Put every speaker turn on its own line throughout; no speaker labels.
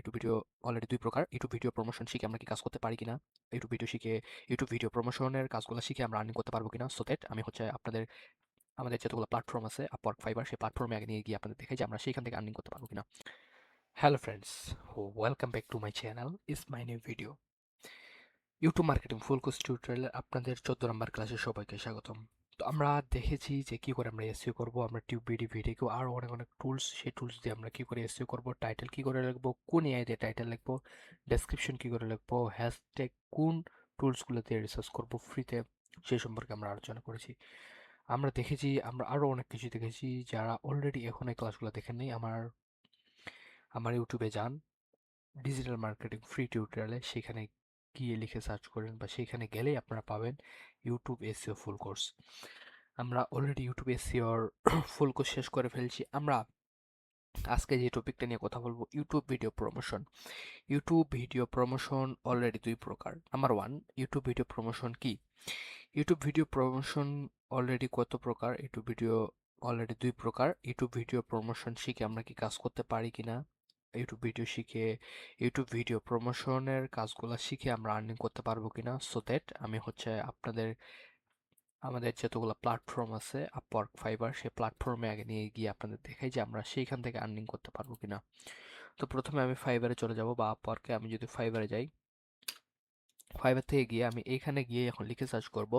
YouTube video already ২ প্রকার। YouTube video promotion শিখে আমরা কি কাজ করতে পারি কিনা? ইউটিউব ভিডিও প্রমোশনের কাজগুলা শিখে আমরা আর্নিং করতে পারবো কিনা? সো দ্যাট আমি হচ্ছে আমাদের যতগুলো প্ল্যাটফর্ম আছে Upwork, Fiverr সেই প্ল্যাটফর্মে আগে নিয়ে গিয়ে আপনাদের দেখাই যে আমরা সেইখান থেকে আর্নিং করতে পারবো কিনা। Hello friends, welcome back to my channel. It's my new video. YouTube marketing full course টিউটোরিয়ালে আপনাদের 14 নম্বর ক্লাসে সবাইকে স্বাগতম। তো আমরা দেখেছি যে কি করে আমরা এসইও করব, আমরা টিউবিডি ভিডিও আরও অনেক অনেক টুলস, সেই টুলস দিয়ে আমরা কি করে এসইও করব, টাইটেল কি করে লিখবো, কোন এআই দিয়ে টাইটেল লিখবো, ডেসক্রিপশন কি করে লিখবো, হ্যাশট্যাগ কোন টুলসগুলো দিয়ে রিসার্চ করব ফ্রিতে, সেই সম্পর্কে আমরা আলোচনা করেছি। আমরা দেখেছি, আমরা আরও অনেক কিছু দেখেছি। যারা অলরেডি এখন এই ক্লাসগুলো দেখেন নাই, আমার আমার ইউটিউবে যান, ডিজিটাল মার্কেটিং ফ্রি টিউটোরিয়ালে, সেখানে গিয়ে লিখে সার্চ করেন বা সেখানে গেলেই আপনারা পাবেন ইউটিউব এসইও ফুল কোর্স। আমরা অলরেডি ইউটিউব এসইওর ফুল কোর্স শেষ করে ফেলছি। আমরা আজকে যে টপিকটা নিয়ে কথা বলবো, YouTube video promotion. YouTube video promotion already 2 প্রকার। নাম্বার 1, ইউটিউব ভিডিও প্রমোশন কি? ইউটিউব ভিডিও প্রমোশন অলরেডি কত প্রকার? ইউটিউব ভিডিও অলরেডি 2 প্রকার। ইউটিউব ভিডিও প্রমোশন শিখে আমরা কি কাজ করতে পারি কিনা? ইউটিউব ভিডিও প্রমোশনের কাজগুলা শিখে আমরা আর্নিং করতে পারবো কিনা? সো দ্যাট আমি হচ্ছে আমাদের যতগুলো প্ল্যাটফর্ম আছে Upwork, Fiverr সেই প্ল্যাটফর্মে আগে নিয়ে গিয়ে আপনাদের দেখাই যে আমরা সেইখান থেকে আর্নিং করতে পারবো কিনা। তো প্রথমে আমি ফাইবারে চলে যাব বা Upwork-এ। আমি যদি ফাইবারে যাই, ফাইবার থেকে গিয়ে আমি এইখানে গিয়ে এখন লিখে সার্চ করব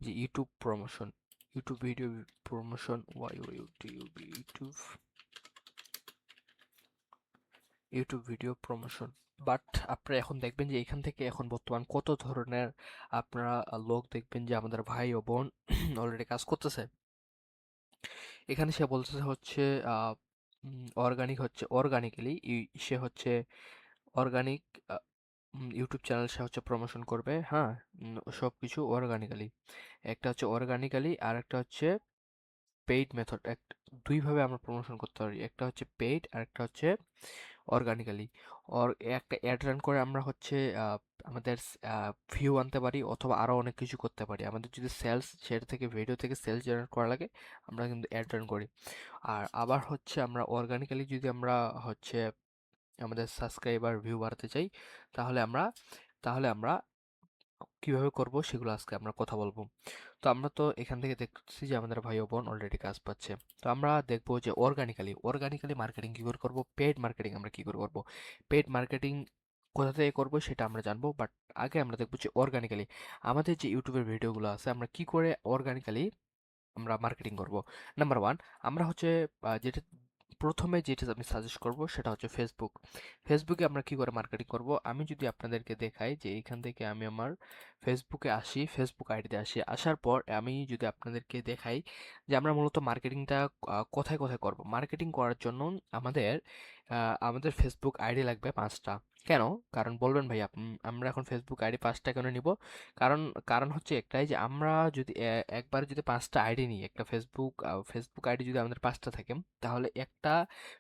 যে YouTube promotion, YouTube video promotion, YouTube video promotion. But আপনারা এখন দেখবেন যে এখান থেকে এখন বর্তমান কত ধরনের আপনারা লোক দেখবেন যে আমাদের ভাই ও বোন অলরেডি কাজ করতেছে। এখানে সে বলতেছে হচ্ছে অর্গানিক্যালি সে হচ্ছে অর্গানিক ইউটিউব চ্যানেল সে হচ্ছে প্রমোশন করবে, হ্যাঁ। সব কিছু অর্গানিক্যালি। একটা হচ্ছে অর্গানিক্যালি আর একটা হচ্ছে পেইড মেথড। দুইভাবে আমরা প্রমোশন করতে পারি, একটা হচ্ছে পেইড আর একটা হচ্ছে অর্গানিক্যালি। অর একটা অ্যাড রান করে আমরা হচ্ছে আমাদের ভিউ আনতে পারি অথবা আরও অনেক কিছু করতে পারি। আমাদের যদি সেলস, সেটা থেকে ভিডিও থেকে সেলস জেনারেট করা লাগে, আমরা কিন্তু অ্যাড রান করি। আর আবার হচ্ছে আমরা অর্গানিক্যালি যদি আমরা হচ্ছে আমাদের সাবস্ক্রাইবার ভিউ বাড়াতে চাই, তাহলে আমরা তাহলে আমরা কিভাবে করব সেগুলো আজকে আমরা কথা বলবো। তো আমরা তো এখান থেকে দেখছি যে আমাদের ভাই ও বোন অলরেডি কাজ পাচ্ছে। তো আমরা দেখবো যে অর্গানিক্যালি মার্কেটিং কি করে করব, পেইড মার্কেটিং আমরা কি করে করব। পেইড মার্কেটিং কোথা থেকে করব সেটা আমরা জানবো, বাট আগে আমরা দেখবো যে অর্গানিক্যালি আমাদের যে ইউটিউবের ভিডিওগুলো আছে আমরা কি করে অর্গানিক্যালি আমরা মার্কেটিং করব। নাম্বার 1, আমরা হচ্ছে যেটা আমি সাজেস্ট করব সেটা হচ্ছে ফেসবুক। ফেসবুকে আমরা কি করে মার্কেটিং করব, আমি যদি আপনাদেরকে দেখাই যে এখান থেকে আমি আমার ফেসবুকে আসি, ফেসবুক আইডিতে আসি, আসার পর আমি যদি আপনাদেরকে দেখাই যে আমরা মূলত মার্কেটিংটা কোথায় কোথায় করব। মার্কেটিং করার জন্য আমাদের আমাদের ফেসবুক আইডি লাগবে 5টা। কেন? কারণ বলবেন ভাই আমরা এখন ফেসবুক আইডি 5টা কেন নিব? কারণ কারণ হচ্ছে একটাই যে আমরা যদি একবারে যদি 5টা আইডি নিই, একটা ফেসবুক আইডি যদি আমাদের 5টা থাকে, তাহলে একটা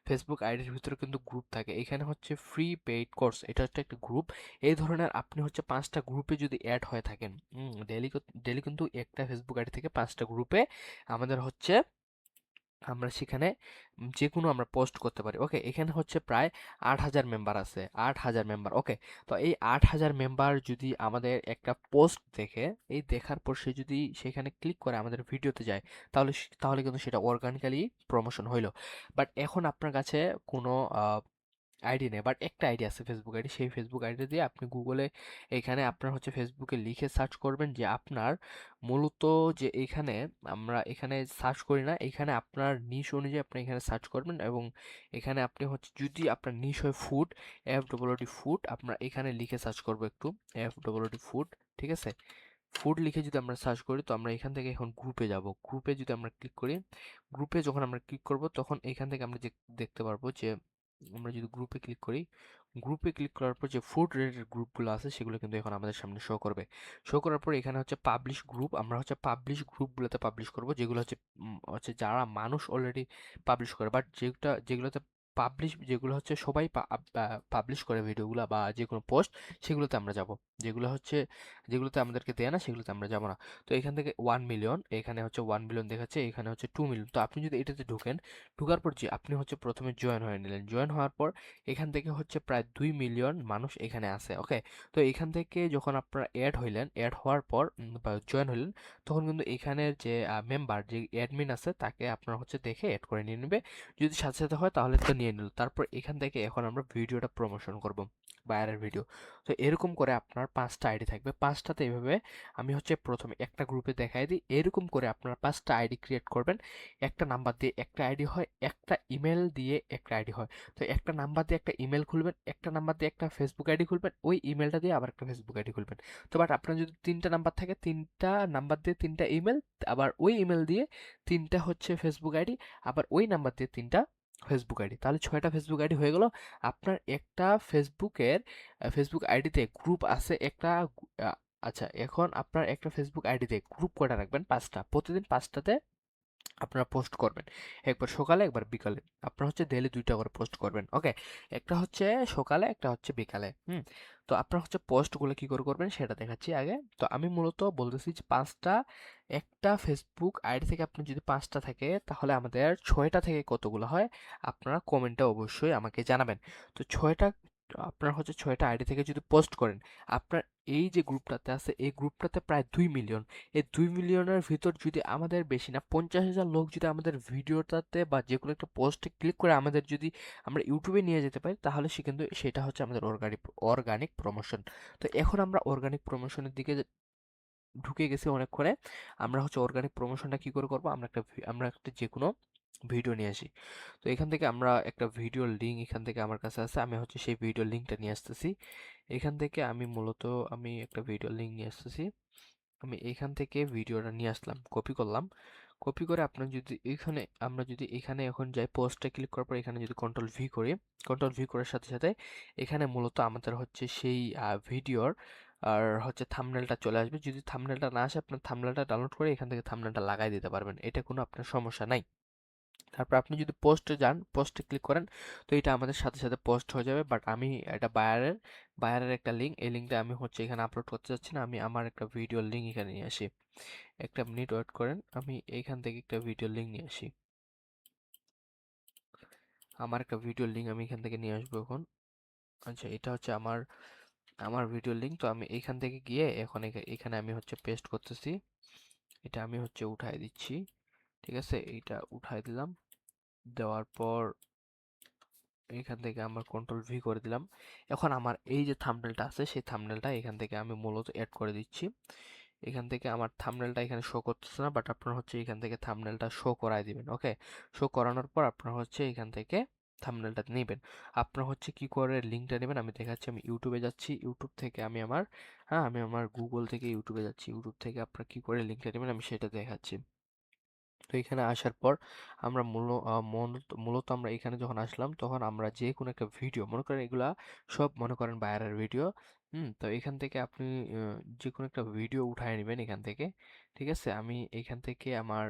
ফেসবুক আইডির ভিতরে কিন্তু গ্রুপ থাকে। এখানে হচ্ছে ফ্রি পেইড কোর্স, এটা হচ্ছে একটা গ্রুপ। এই ধরনের আপনি হচ্ছে 5টা গ্রুপে যদি অ্যাড হয়ে থাকেন, ডেলি কিন্তু একটা ফেসবুক আইডি থেকে 5টা গ্রুপে আমাদের হচ্ছে আমরা সেখানে যেকোনো আমরা পোস্ট করতে পারি। ওকে, এখানে হচ্ছে প্রায় 8,000 মেম্বার আছে, 8,000 মেম্বার। ওকে, তো এই 8,000 মেম্বার যদি আমাদের একটা পোস্ট দেখে, এই দেখার পর সে যদি সেখানে ক্লিক করে আমাদের ভিডিওতে যায়, তাহলে কিন্তু সেটা অর্গানিক্যালি প্রমোশন হইলো। বাট এখন আপনার কাছে কোনো আইডি নেই, বাট একটা আইডি আছে, ফেসবুক আইডি। সেই ফেসবুক আইডি দিয়ে আপনি গুগলে এখানে আপনার হচ্ছে ফেসবুকে লিখে সার্চ করবেন যে আপনার মূলত যে এখানে আমরা এখানে সার্চ করি না, এখানে আপনার নিশ অনুযায়ী আপনি এখানে সার্চ করবেন এবং এখানে আপনি হচ্ছে যদি আপনার নিশ হয় ফুড, FWD ফুড, আপনার এখানে লিখে সার্চ করবো একটু FWD ফুড, ঠিক আছে। ফুড লিখে যদি আমরা সার্চ করি, তো আমরা এখান থেকে এখন গ্রুপে যাব। গ্রুপে যদি আমরা ক্লিক করি, গ্রুপে যখন আমরা ক্লিক করব তখন এখান থেকে আমরা যে দেখতে পারবো যে আমরা যদি গ্রুপে ক্লিক করি, গ্রুপে ক্লিক করার পর যে ফুড রিলেটেড গ্রুপগুলো আছে সেগুলো কিন্তু এখন আমাদের সামনে শো করবে। শো করার পর এখানে হচ্ছে পাবলিশ গ্রুপ, আমরা হচ্ছে পাবলিশ গ্রুপগুলোতে পাবলিশ করব, যেগুলো হচ্ছে যারা মানুষ অলরেডি পাবলিশ করে, বাট যেগুলোতে পাবলিশ যেগুলো হচ্ছে সবাই পাবলিশ করে ভিডিওগুলো বা যে কোনো পোস্ট, সেগুলোতে আমরা যাব। যেগুলোতে আমাদেরকে দেয় না সেগুলোতে আমরা যাব না। তো এখান থেকে 1 মিলিয়ন, এখানে হচ্ছে 1 মিলিয়ন দেখাচ্ছে, এখানে হচ্ছে 2 মিলিয়ন। তো আপনি যদি এটাতে ঢোকেন, ঢোকার পর যে আপনি হচ্ছে প্রথমে জয়েন হয়ে নিলেন, জয়েন হওয়ার পর এখান থেকে হচ্ছে প্রায় 2 মিলিয়ন মানুষ এখানে আছে। ওকে, তো এখান থেকে যখন আপনারা অ্যাড হইলেন, অ্যাড হওয়ার পর বা জয়েন হইলেন, তখন কিন্তু এখানের যে মেম্বার, যে অ্যাডমিন আছে, তাকে আপনারা হচ্ছে দেখে অ্যাড করে নিয়ে নেবে। যদি সাথে সাথে হয় তাহলে তো নিয়ে নিল। তারপর এখান থেকে এখন আমরা ভিডিওটা প্রমোশন করব, বায়ারের ভিডিও। তো এরকম করে আপনার 5টা আইডি থাকবে, 5টাতে এইভাবে আমি হচ্ছে প্রথমে একটা গ্রুপে দেখাই দিই। এরকম করে আপনার 5টা আইডি ক্রিয়েট করবেন। একটা নাম্বার দিয়ে একটা আইডি হয়, একটা ইমেল দিয়ে একটা আইডি হয়। তো একটা নাম্বার দিয়ে একটা ইমেল খুলবেন, একটা নাম্বার দিয়ে একটা ফেসবুক আইডি খুলবেন, ওই ইমেলটা দিয়ে আবার একটা ফেসবুক আইডি খুলবেন। তো বাট আপনার যদি 3টা নাম্বার থাকে, 3টা নাম্বার দিয়ে 3টা ইমেল, আবার ওই ইমেল দিয়ে 3টা হচ্ছে ফেসবুক আইডি, আবার ওই নাম্বার দিয়ে 3টা ফেসবুক আইডি, তাহলে 6টা ফেসবুক আইডি হয়ে গেল। আপনার একটা ফেসবুক আইডিতে গ্রুপ আছে একটা। আচ্ছা, এখন আপনার একটা ফেসবুক আইডিতে গ্রুপ কয়টা রাখবেন? 5টা। প্রতিদিন 5টাতে আপনারা পোস্ট করবেন, একবার সকালে একবার বিকালে। আপনারা হচ্ছে ডেইলি 2টা করে পোস্ট করবেন। ওকে, একটা হচ্ছে সকালে, একটা হচ্ছে বিকালে। তো আপনারা হচ্ছে পোস্টগুলো কি করে করবেন সেটা দেখাচ্ছি আগে। তো আমি মূলত বলতেছি যে 5টা, একটা ফেসবুক আইডি থেকে আপনি যদি 5টা থাকে, তাহলে আমাদের 6টা থেকে কতগুলো হয় আপনারা কমেন্টে অবশ্যই আমাকে জানাবেন। তো 6টা, আপনার হচ্ছে 6টা আইডি থেকে যদি পোস্ট করেন, আপনার এই যে গ্রুপটাতে আছে, এই গ্রুপটাতে প্রায় 2 মিলিয়ন। এই 2 মিলিয়নের ভিতর যদি আমাদের বেশি না 50,000 লোক যদি আমাদের ভিডিওটাতে বা যে কোনো একটা পোস্টে ক্লিক করে আমাদের যদি আমরা ইউটিউবে নিয়ে যেতে পারি, তাহলে সে কিন্তু সেটা হচ্ছে আমাদের অর্গানিক প্রমোশন। তো এখন আমরা অর্গানিক প্রমোশনের দিকে ঢুকে গেছি অনেকক্ষণে। আমরা হচ্ছে অর্গানিক প্রমোশনটা কি করে করব? আমরা একটা যে কোনো ভিডিও নিয়ে আসি। তো এখান থেকে আমরা একটা ভিডিওর লিঙ্ক এখান থেকে আমার কাছে আছে, আমি হচ্ছে সেই ভিডিওর লিঙ্কটা নিয়ে আসতেছি। এখান থেকে আমি একটা ভিডিওর লিঙ্ক নিয়ে আসতেছি। আমি এখান থেকে ভিডিওটা নিয়ে আসলাম, কপি করলাম। কপি করে আমরা যদি এখানে এখন যাই, পোস্টে ক্লিক করার পর এখানে যদি কন্ট্রোল ভি করি, কন্ট্রোল ভি করার সাথে সাথে এখানে মূলত আমাদের হচ্ছে সেই ভিডিওর আর হচ্ছে থাম্বনেলটা চলে আসবে। যদি থাম্বনেলটা না আসে, আপনার থাম্বনেলটা ডাউনলোড করে এখান থেকে থাম্বনেলটা লাগাই দিতে পারবেন, এটা কোনো আপনার সমস্যা নাই। তারপর আপনি যদি পোস্টে যান, পোস্টে ক্লিক করেন, তো এটা আমাদের সাথে সাথে পোস্ট হয়ে যাবে। বাট আমি এটা বায়ারের একটা লিঙ্ক, এই লিঙ্কটা আমি হচ্ছে এখানে আপলোড করতে চাচ্ছি না। আমি আমার একটা ভিডিওর লিঙ্ক এখানে নিয়ে আসি। একটা মিনিট ওয়েট করেন, আমি এইখান থেকে একটা ভিডিওর লিঙ্ক নিয়ে আসি। আমার একটা ভিডিওর লিঙ্ক আমি এখান থেকে নিয়ে আসবো এখন। আচ্ছা, এটা হচ্ছে আমার আমার ভিডিওর লিঙ্ক। তো আমি এইখান থেকে গিয়ে এখন এখানে আমি হচ্ছে পেস্ট করতেছি। এটা আমি হচ্ছে উঠাই দিচ্ছি। ঠিক আছে, এইটা উঠাই দিলাম। দেওয়ার পর এখান থেকে আমার কন্ট্রোল ভি করে দিলাম। এখন আমার এই যে থাম্বনেলটা আছে, সেই থাম্বনেলটা এখান থেকে আমি মূলত অ্যাড করে দিচ্ছি। এখান থেকে আমার থাম্বনেলটা এখানে শো করতেছে না, বাট আপনারা হচ্ছে এখান থেকে থাম্বনেলটা শো করায় দিবেন। ওকে, শো করানোর পর আপনারা হচ্ছে এখান থেকে থাম্বনেলটা নেবেন। আপনারা হচ্ছে কি করে লিঙ্কটা নেবেন আমি দেখাচ্ছি। আমি ইউটিউবে যাচ্ছি, ইউটিউব থেকে আমি আমার গুগল থেকে ইউটিউবে যাচ্ছি। ইউটিউব থেকে আপনারা কি করে লিঙ্কটা নেবেন আমি সেটা দেখাচ্ছি। তো এখানে আসার পর আমরা মূলত আমরা এখানে যখন আসলাম, তখন আমরা যে কোনো একটা ভিডিও, মনে করেন এগুলা সব মনে করেন বায়ারের ভিডিও। তো এখান থেকে আপনি যে কোনো একটা ভিডিও উঠায় নেবেন এখান থেকে। ঠিক আছে, আমি এখান থেকে আমার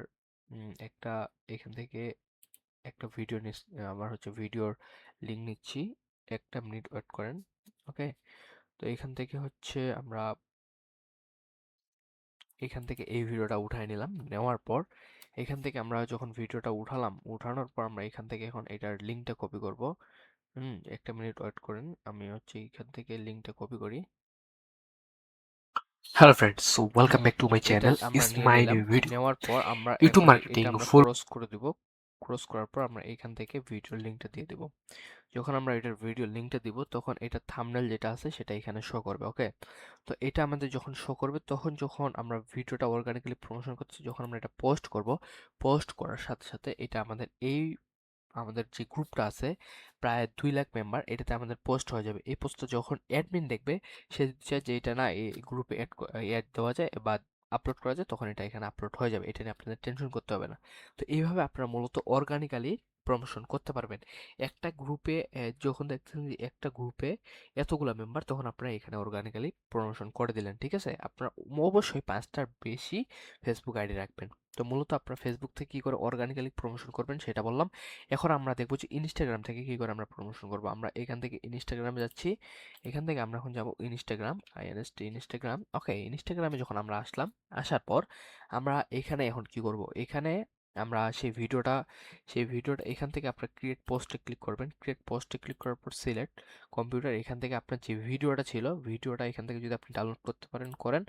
একটা এখান থেকে একটা ভিডিও আমার হচ্ছে ভিডিওর লিঙ্ক নিচ্ছি। 1 মিনিট ওয়েট করেন। ওকে, তো এখান থেকে হচ্ছে আমরা এখান থেকে এই ভিডিওটা উঠায় নিলাম। নেওয়ার পর এখান থেকে আমরা যখন ভিডিওটা উঠালাম, উঠানোর পর আমরা এখান থেকে এখন এটার লিঙ্কটা কপি করব। 1 মিনিট ওয়েট করেন, আমি হচ্ছে এখান থেকে লিঙ্কটা কপি করি।
Hello friends, so welcome back to my
এটা
channel.
আমরা
It's
নিয়ে
my
নিলাম।
new video.
নেওয়ার পর আমরা
YouTube
এখন এটা
marketing
আমরা
full.
ক্রস করে দিব। ক্রস করার পর আমরা এখান থেকে ভিডিওর লিঙ্কটা দিয়ে দেব। যখন আমরা এটার ভিডিও লিঙ্কটা দিব, তখন এটা থাম্বনেল যেটা আছে সেটা এখানে শো করবে। ওকে, তো এটা আমাদের যখন শো করবে, তখন যখন আমরা ভিডিওটা অর্গানিক্যালি প্রমোশন করছি, যখন আমরা এটা পোস্ট করব, পোস্ট করার সাথে সাথে এটা আমাদের যে গ্রুপটা আছে প্রায় 2 লাখ মেম্বার, এটাতে আমাদের পোস্ট হয়ে যাবে। এই পোস্টটা যখন অ্যাডমিন দেখবে, সে চায় যে এটা না এই গ্রুপে অ্যাড দেওয়া যায় বা আপলোড করা যায়, তখন এটা এখানে আপলোড হয়ে যাবে। এটা নিয়ে আপনাদের টেনশন করতে হবে না। তো এইভাবে আপনারা মূলত অর্গানিক্যালি প্রমোশন করতে পারবেন। একটা গ্রুপে যখন দেখছেন যে একটা গ্রুপে এতগুলা মেম্বার, তখন আপনারা এখানে অর্গানিক্যালি প্রমোশন করে দিলেন। ঠিক আছে? আপনারা অবশ্যই ৫ টার বেশি ফেসবুক আইডি রাখবেন। তো মূলত আপনারা ফেসবুক থেকে কি করে অর্গানিক্যালি প্রমোশন করবেন সেটা বললাম। এখন আমরা দেখব যে ইনস্টাগ্রাম থেকে কি করে আমরা প্রমোশন করব। আমরা এখান থেকে ইনস্টাগ্রামে যাচ্ছি। এখান থেকে আমরা এখন যাব ইনস্টাগ্রাম, ইনস্টাগ্রাম। ওকে, ইনস্টাগ্রামে যখন আমরা আসলাম, আসার পর আমরা এখানে এখন কি করব? এখানে আমরা সেই ভিডিওটা এখান থেকে আপনার ক্রিয়েট পোস্টে ক্লিক করবেন। ক্রিয়েট পোস্টে ক্লিক করার পর সিলেক্ট কম্পিউটার, এখান থেকে আপনার যে ভিডিওটা ছিল ভিডিওটা এখান থেকে যদি আপনি ডাউনলোড করতে পারেন করেন।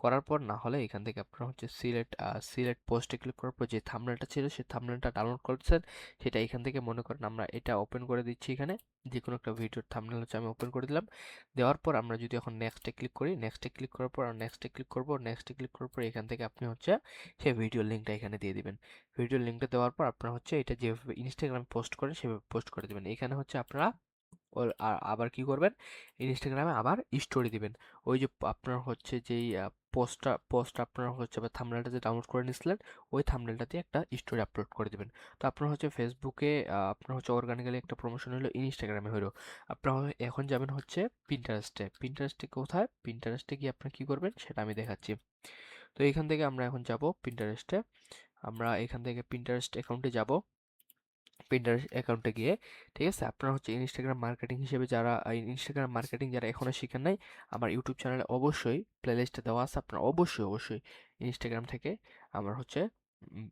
করার পর না হলে এখান থেকে আপনার হচ্ছে সিলেক্ট পোস্টে ক্লিক করার পর যে থাম্বনেলটা ছিল সেই থাম্বনেলটা ডাউনলোড করছেন, সেটা এখান থেকে মনে করেন আমরা এটা ওপেন করে দিচ্ছি। এখানে যে কোনো একটা ভিডিওর থাম্বনেল হচ্ছে আমি ওপেন করে দিলাম। দেওয়ার পর আমরা যদি এখন নেক্সটে ক্লিক করি, নেক্সটে ক্লিক করার পর নেক্সটে ক্লিক করব, নেক্সটে ক্লিক করার পর এখান থেকে আপনি হচ্ছে সেই ভিডিওর লিঙ্কটা এখানে দিয়ে দিবেন। ভিডিওর লিঙ্কটা দেওয়ার পর আপনারা হচ্ছে এটা যেভাবে ইনস্টাগ্রামে পোস্ট করেন সেভাবে পোস্ট করে দিবেন। এখানে হচ্ছে আপনারা আবার কি করবেন, ইনস্টাগ্রামে আবার স্টোরি দিবেন। ওই যে আপনার হচ্ছে যেই পোস্ট আপনার হচ্ছে বা থাম্বনেলটা যে ডাউনলোড করে নিয়েছিলেন, ওই থাম্বনেলটা দিয়ে একটা স্টোরি আপলোড করে দিবেন। তো আপনার হচ্ছে ফেসবুকে আপনার হচ্ছে অর্গানিক্যালি একটা প্রমোশন হলো, ইনস্টাগ্রামে হলো। আপনারা এখন যাবেন হচ্ছে পিন্টারেস্টে। পিন্টারেস্টে কোথায়? পিন্টারেস্টে গিয়ে আপনারা কি করবেন সেটা আমি দেখাচ্ছি। তো এখান থেকে আমরা এখন যাব পিন্টারেস্টে। আমরা এখান থেকে পিন্টারেস্ট অ্যাকাউন্টে যাব। পিন্টারেস্ট অ্যাকাউন্টে গিয়ে, ঠিক আছে, আপনারা হচ্ছে ইনস্টাগ্রাম মার্কেটিং হিসেবে যারা ইনস্টাগ্রাম মার্কেটিং যারা এখনো শিখেন নাই, আমার ইউটিউব চ্যানেলে অবশ্যই প্লেলিস্টে দেওয়া আছে। আপনারা অবশ্যই ইনস্টাগ্রাম থেকে আমার হচ্ছে উম,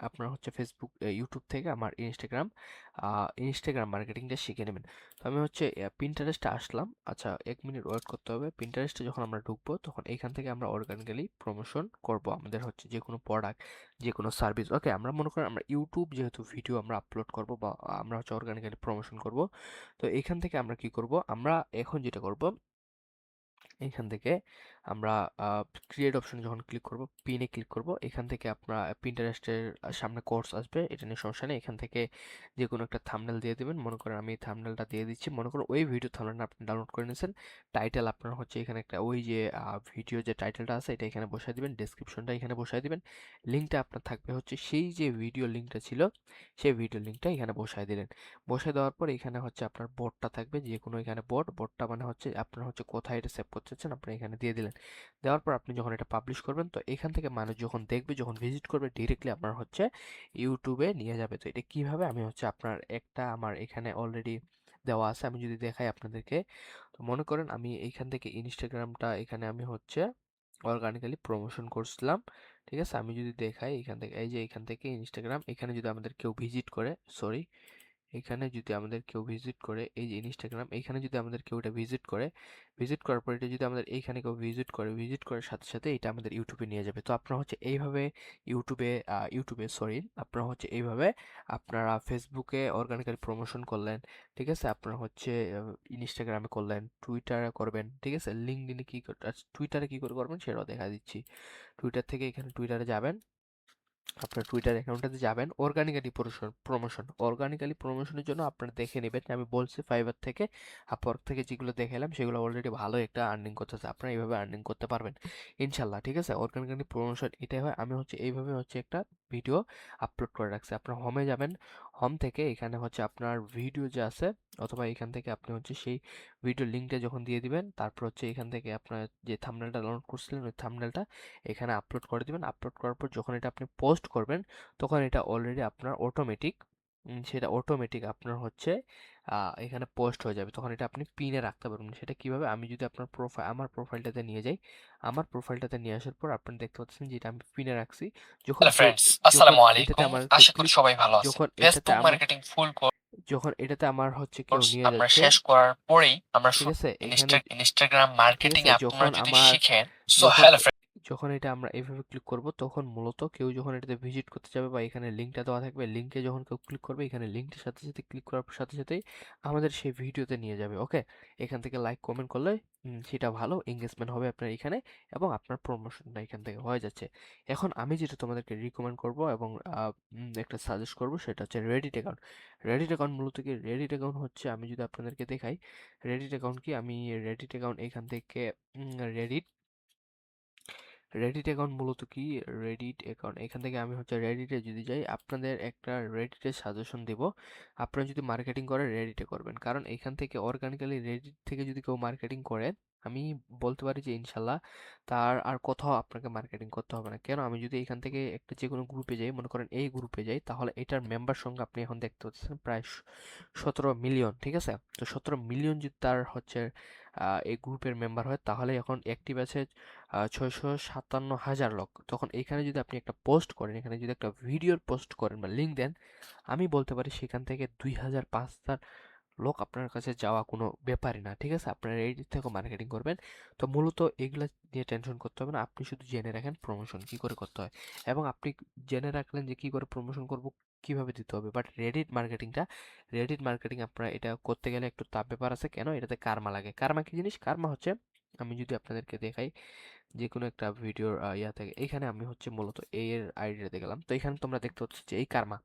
আপনার হচ্ছে ফেসবুক ইউটিউব থেকে আমার ইনস্টাগ্রাম মার্কেটিংটা শিখে নেবেন। তো আমি হচ্ছে পিন্টারেস্টে আসলাম। আচ্ছা, 1 মিনিট ওয়েট করতে হবে। পিন্টারেস্টে যখন আমরা ঢুকবো তখন এখান থেকে আমরা অর্গানিক্যালি প্রমোশন করব আমাদের হচ্ছে যে কোনো প্রোডাক্ট, যে কোনো সার্ভিস। ওকে, আমরা মনে করেন আমরা ইউটিউব যেহেতু ভিডিও আমরা আপলোড করব বা আমরা হচ্ছে অর্গানিক্যালি প্রমোশন করব। তো এখান থেকে আমরা কি করব, আমরা এখন যেটা করব, এখান থেকে আমরা ক্রিয়েট অপশনে যখন ক্লিক করব, পিনে ক্লিক করব, এখান থেকে আপনার পিন্টারেস্টের সামনে কোর্স আসবে, এটা নিয়ে সমস্যা নেই। এখান থেকে যে কোনো একটা থাম্বনেল দিয়ে দেবেন। মনে করেন আমি থাম্বনেলটা দিয়ে দিচ্ছি। মনে করেন ওই ভিডিও থাম্বনেলটা আপনি ডাউনলোড করে নিয়েছেন। টাইটেল আপনার হচ্ছে এখানে একটা ওই যে ভিডিও যে টাইটেলটা আছে এটা এখানে বসায় দিবেন, ডেসক্রিপশনটা এখানে বসায় দিবেন। লিঙ্কটা আপনার থাকবে হচ্ছে সেই যে ভিডিও লিঙ্কটা ছিল, সেই ভিডিও লিঙ্কটা এখানে বসায় দিলেন। বসায় দেওয়ার পর এখানে হচ্ছে আপনার বোর্ডটা থাকবে, যে কোনো এখানে বোর্ডটা মানে হচ্ছে আপনার হচ্ছে কোথায় এটা সেভ করতে চাচ্ছেন আপনি এখানে দিয়ে দিলেন। দেওয়ার পর আপনি যখন এটা পাবলিশ করবেন, তো এখান থেকে মানুষ যখন দেখবে, যখন ভিজিট করবে, ডিরেক্টলি আপনার হচ্ছে ইউটিউবে নিয়ে যাবে। তো এটা কিভাবে, আমি হচ্ছে আপনার একটা আমার এখানে অলরেডি দেওয়া আছে, আমি যদি দেখাই আপনাদেরকে। তো মনে করেন আমি এইখান থেকে ইনস্টাগ্রামটা এখানে আমি হচ্ছে অর্গানিক্যালি প্রমোশন করছিলাম। ঠিক আছে, আমি যদি দেখাই এখান থেকে, এই যে এখান থেকে ইনস্টাগ্রাম, এখানে যদি আমাদের কেউ ভিজিট করে, সরি, এখানে যদি আমাদের কেউ ভিজিট করে, এই যে ইনস্টাগ্রাম, এখানে যদি আমাদের কেউ এটা ভিজিট করে, ভিজিট করার পর এটা যদি আমাদের এইখানে কেউ ভিজিট করে, ভিজিট করার সাথে সাথে এটা আমাদের ইউটিউবে নিয়ে যাবে। তো আপনারা হচ্ছে এইভাবে ইউটিউবে সরি, আপনারা হচ্ছে এইভাবে আপনারা ফেসবুকে অর্গানিক্যালি প্রমোশন করলেন। ঠিক আছে, আপনারা হচ্ছে ইনস্টাগ্রামে করলেন, টুইটারে করবেন। ঠিক আছে, লিঙ্কডইনে টুইটারে কি করে করবেন সেটাও দেখা দিচ্ছি। টুইটার থেকে এখানে টুইটারে যাবেন, আপনার টুইটার অ্যাকাউন্টটাতে যাবেন, অর্গানিক্যালি প্রমোশনের জন্য আপনারা দেখে নেবেন যে আমি বলছি ফাইবার থেকে, আপওয়ার্ক থেকে যেগুলো দেখালাম সেগুলো অলরেডি ভালো একটা আর্নিং করতেছে। আপনারা এইভাবে আর্নিং করতে পারবেন ইনশাল্লাহ। ঠিক আছে, অর্গানিক্যালি প্রমোশন এটাই হয়। আমি হচ্ছে এইভাবে হচ্ছে একটা ভিডিও আপলোড করে রাখছি। আপনার হোমে যাবেন, হোম থেকে এখানে হচ্ছে আপনার ভিডিও যে আছে, অথবা এখান থেকে আপনি হচ্ছে সেই ভিডিও লিঙ্কটা যখন দিয়ে দিবেন, তারপর হচ্ছে এখান থেকে আপনার যে থাম্বনেলটা ডাউনলোড করছিলেন ওই থাম্বনেলটা এখানে আপলোড করে দিবেন। আপলোড করার পর যখন এটা আপনি পোস্ট করবেন, তখন এটা অলরেডি আপনার অটোমেটিক আপনার হচ্ছে এখানে পোস্ট হয়ে যাবে। তখন এটা আপনি পিনে রাখতে পারবেন। সেটা কিভাবে, আমি যদি আমার প্রোফাইলটাতে নিয়ে যাই, আমার প্রোফাইলটাতে নিয়ে আসার পর আপনি দেখতে পাচ্ছেন যে এটা আমি পিনে রাখছি। যখন
হ্যালো
কেউ
ফ্রেন্ডস,
যখন
আসসালামু
এটাতে
আলাইকুম।
আমার কেউ
আশা করি
ক্লিক
সবাই ভালো আছেন।
যখন এটাতে
ফেসবুক
আমার
মার্কেটিং ফুল
যখন এটাতে আমার হচ্ছে কেউ
কোর্স
নিয়ে
আমরা
যাচ্ছে,
শেষ করার পরেই আমরা
ঠিক আছে, এখানে
ইনস্টাগ্রাম
ঠিক
মার্কেটিং
আছে,
আপনারা যদি শিখেন, সো
যখন
হ্যালো ফ্রেন্ডস।
যখন এটা আমরা এভাবে ক্লিক করব, তখন মূলত কেউ যখন এটাতে ভিজিট করতে যাবে বা এখানে লিঙ্কটা দেওয়া থাকবে, লিঙ্কে যখন কেউ ক্লিক করবে, এখানে লিঙ্কটার সাথে সাথে ক্লিক করার সাথে সাথেই আমাদের সেই ভিডিওতে নিয়ে যাবে। ওকে, এখান থেকে লাইক কমেন্ট করলে সেটা ভালো এঙ্গেজমেন্ট হবে আপনার এখানে, এবং আপনার প্রমোশনটা এখান থেকে হয়ে যাচ্ছে। এখন আমি যেটা তোমাদেরকে রিকমেন্ড করব এবং একটা সাজেস্ট করব সেটা হচ্ছে রেডিট অ্যাকাউন্ট। রেডিট অ্যাকাউন্ট মূলত কি, রেডিট অ্যাকাউন্ট হচ্ছে, আমি যদি আপনাদেরকে দেখাই রেডিট অ্যাকাউন্ট কি, আমি রেডিট অ্যাকাউন্ট এখান থেকে রেডিট রেডিট অ্যাকাউন্ট মূলত কি? রেডিট অ্যাকাউন্ট এখান থেকে আমি হচ্ছে রেডিটে যদি যাই, আপনাদের একটা রেডিটের সাজেশন দেব। আপনারা যদি মার্কেটিং করেন রেডিটে করবেন, কারণ এখান থেকে অর্গানিক্যালি রেডিট থেকে যদি কেউ মার্কেটিং করে, আমি বলতে পারি যে ইনশাল্লাহ তার আর কোথাও আপনাকে মার্কেটিং করতে হবে না। কেন? আমি যদি এখান থেকে একটা যে কোনো গ্রুপে যাই, মনে করেন এই গ্রুপে যাই, তাহলে এটার মেম্বার সংখ্যা আপনি এখন দেখতে পাচ্ছেন প্রায় 17 মিলিয়ন, ঠিক আছে? তো 17 মিলিয়ন যদি তার হচ্ছে এই গ্রুপের মেম্বার হয়, তাহলে এখন অ্যাক্টিভ আছে 657,000 লোক। তখন এখানে যদি আপনি একটা পোস্ট করেন, এখানে যদি একটা ভিডিওর পোস্ট করেন বা লিঙ্ক দেন, আমি বলতে পারি সেখান থেকে 2,000 5,000 লোক আপনার কাছে যাওয়া কোনো ব্যাপারই না, ঠিক আছে? আপনারা এই দিক থেকেও মার্কেটিং করবেন। তো মূলত এগুলা নিয়ে টেনশন করতে হবে না, আপনি শুধু জেনে রাখেন প্রমোশন কি করে করতে হয়, এবং আপনি জেনে রাখলেন যে কি করে প্রমোশন করব, কিভাবে দিতে হবে। বাট রেডিট মার্কেটিং আপনারা এটা করতে গেলে একটু তাপ ব্যাপার আছে। কেন? এটাতে কার্মা লাগে। কার্মা কি জিনিস? কার্মা হচ্ছে, আমি যদি আপনাদেরকে দেখাই যে কোনো একটা ভিডিওর ইয়া থেকে, এখানে আমি হচ্ছে মূলত এর আইডিয়াতে গেলাম, তো এখানে তোমরা দেখতে পাচ্ছ যে এই কার্মা,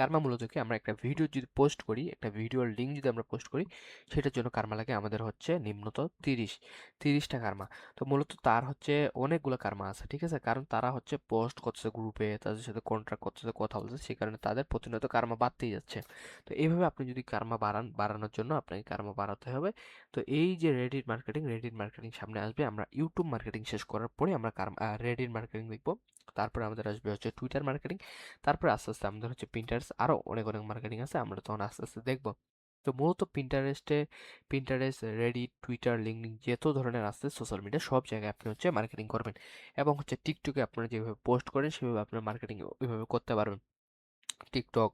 কার্মা মূলত কি, আমরা একটা ভিডিও যদি পোস্ট করি, একটা ভিডিওর লিঙ্ক যদি আমরা পোস্ট করি, সেটার জন্য কার্মা লাগে আমাদের হচ্ছে নিম্নত 30টা কার্মা। তো মূলত তার হচ্ছে অনেকগুলো কার্মা আছে, ঠিক আছে? কারণ তারা হচ্ছে পোস্ট করছে গ্রুপে, তাদের সাথে কন্ট্রাক্ট করছে, কথা বলছে, সেই কারণে তাদের প্রতিনিয়ত কার্মা বাড়তেই যাচ্ছে। তো এইভাবে আপনি যদি কার্মা বাড়ানোর জন্য আপনাকে কার্মা বাড়াতে হবে। তো এই যে রেডিট মার্কেটিং সামনে আসবে, আমরা ইউটিউব মার্কেটিং শেষ করার পরে আমরা রেডিট মার্কেটিং দেখবো। তারপরে আমাদের আসবে হচ্ছে টুইটার মার্কেটিং, তারপরে আস্তে আস্তে আমাদের হচ্ছে পিন্টারেস্ট, আরো অনেক অনেক মার্কেটিং আছে, আমরা তখন আস্তে আস্তে দেখবো। তো মূলত পিন্টারেস্ট, রেডিট, টুইটার, লিঙ্কডিন, যত ধরনের আছে সোশ্যাল মিডিয়া, সব জায়গায় আপনি হচ্ছে মার্কেটিং করবেন। এবং হচ্ছে টিকটকে আপনারা যেভাবে পোস্ট করেন সেভাবে আপনার মার্কেটিং ওইভাবে করতে পারবেন। টিকটক,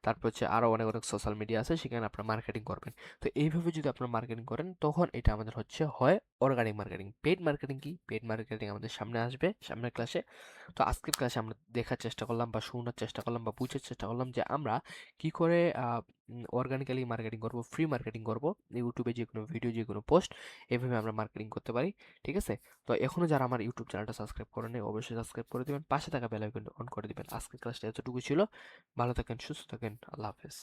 তারপর হচ্ছে আরো অনেক অনেক সোশ্যাল মিডিয়া আছে, সেখানে আপনার মার্কেটিং করবেন। তো এইভাবে যদি আপনার মার্কেটিং করেন, তখন এটা আমাদের হচ্ছে হয় অর্গানিক মার্কেটিং। পেইড মার্কেটিং কি? পেইড মার্কেটিং আমাদের সামনে আসবে সামনের ক্লাসে। তো আজকের ক্লাসে আমরা দেখার চেষ্টা করলাম বা শোনার চেষ্টা করলাম বা বুঝার চেষ্টা করলাম যে আমরা কি করে অর্গানিক্যালি মার্কেটিং করব, ফ্রি মার্কেটিং করব, ইউটিউবে যে কোনো ভিডিও, যে কোনো পোস্ট, এভাবে আমরা মার্কেটিং করতে পারি, ঠিক আছে? তো এখনো যারা আমার ইউটিউব চ্যানেলটা সাবস্ক্রাইব করেনি, অবশ্যই সাবস্ক্রাইব করে দিবেন, পাশে থাকা বেল আইকনটা অন করে দিবেন। আজকের ক্লাসটা এতটুকু ছিল। ভালো থাকেন, সুস্থ থাকেন, আল্লাহ হাফেজ।